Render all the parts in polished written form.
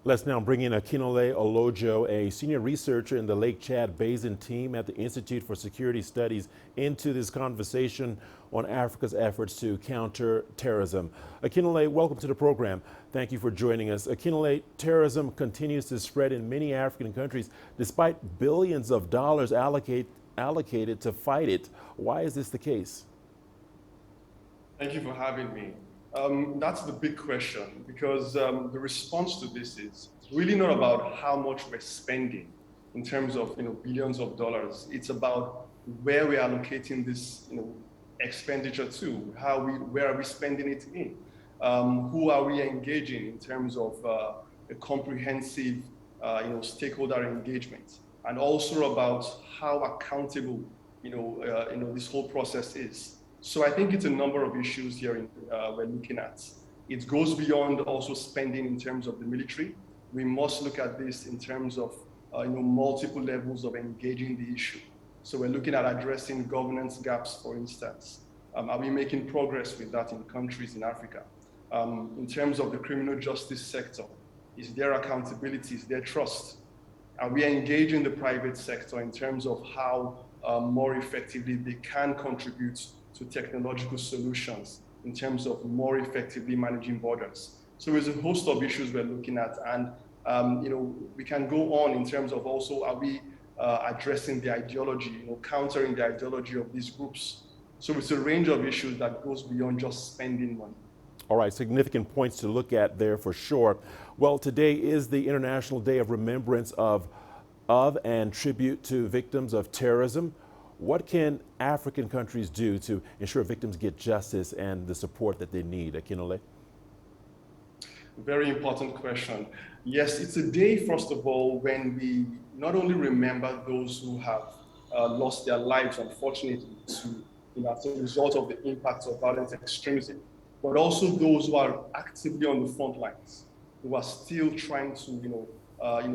Let's now bring in Akinola Olojo, a senior researcher in the Lake Chad Basin team at the Institute for Security Studies, into this conversation on Africa's efforts to counter terrorism. Akinola, welcome to the program. Thank you for joining us. Akinola, terrorism continues to spread in many African countries despite billions of dollars allocated to fight it. Why is this the case? Thank you for having me. That's the big question, because the response to this is really not about how much we're spending in terms of billions of dollars. It's about where we're allocating this expenditure to, where are we spending it in, who are we engaging in terms of a comprehensive stakeholder engagement, and also about how accountable this whole process is. So I think it's a number of issues here we're looking at. It goes beyond also spending in terms of the military. We must look at this in terms of multiple levels of engaging the issue. So we're looking at addressing governance gaps, for instance. Are we making progress with that in countries in Africa? In terms of the criminal justice sector, is there accountability? Is there trust? Are we engaging the private sector in terms of how more effectively they can contribute to technological solutions in terms of more effectively managing borders? So there's a host of issues we're looking at, and we can go on in terms of also, are we addressing the ideology, countering the ideology of these groups? So it's a range of issues that goes beyond just spending money. All right, significant points to look at there for sure. Well, today is the International Day of Remembrance of and tribute to victims of terrorism. What can African countries do to ensure victims get justice and the support that they need? Akinola? Very important question. Yes, it's a day, first of all, when we not only remember those who have lost their lives, unfortunately, as a result of the impacts of violent extremism, but also those who are actively on the front lines, who are still trying to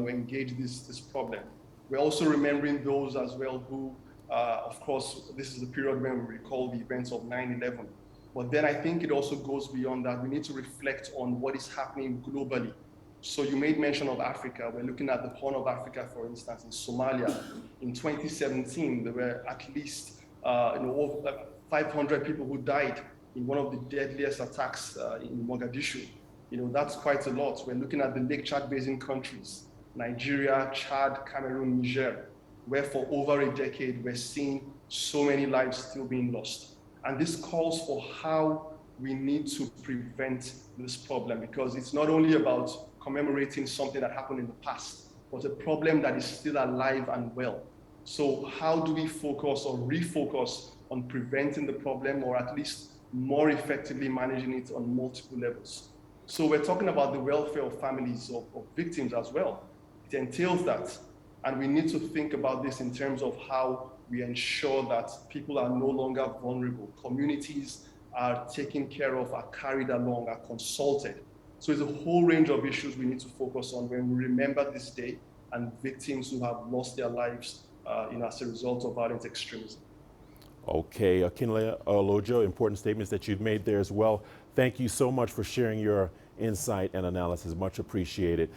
engage this problem. We're also remembering those as well who, of course, this is the period when we recall the events of 9/11. But then I think it also goes beyond that. We need to reflect on what is happening globally. So you made mention of Africa. We're looking at the Horn of Africa, for instance, in Somalia. In 2017, there were at least over 500 people who died in one of the deadliest attacks in Mogadishu. That's quite a lot. We're looking at the Lake Chad Basin countries, Nigeria, Chad, Cameroon, Niger, where for over a decade, we're seeing so many lives still being lost. And this calls for how we need to prevent this problem, because it's not only about commemorating something that happened in the past, but a problem that is still alive and well. So how do we focus or refocus on preventing the problem, or at least more effectively managing it on multiple levels? So we're talking about the welfare of families of victims as well. It entails that. And we need to think about this in terms of how we ensure that people are no longer vulnerable. Communities are taken care of, are carried along, are consulted. So it's a whole range of issues we need to focus on when we remember this day and victims who have lost their lives as a result of violent extremism. Okay, Akinola Olojo, important statements that you've made there as well. Thank you so much for sharing your insight and analysis. Much appreciated.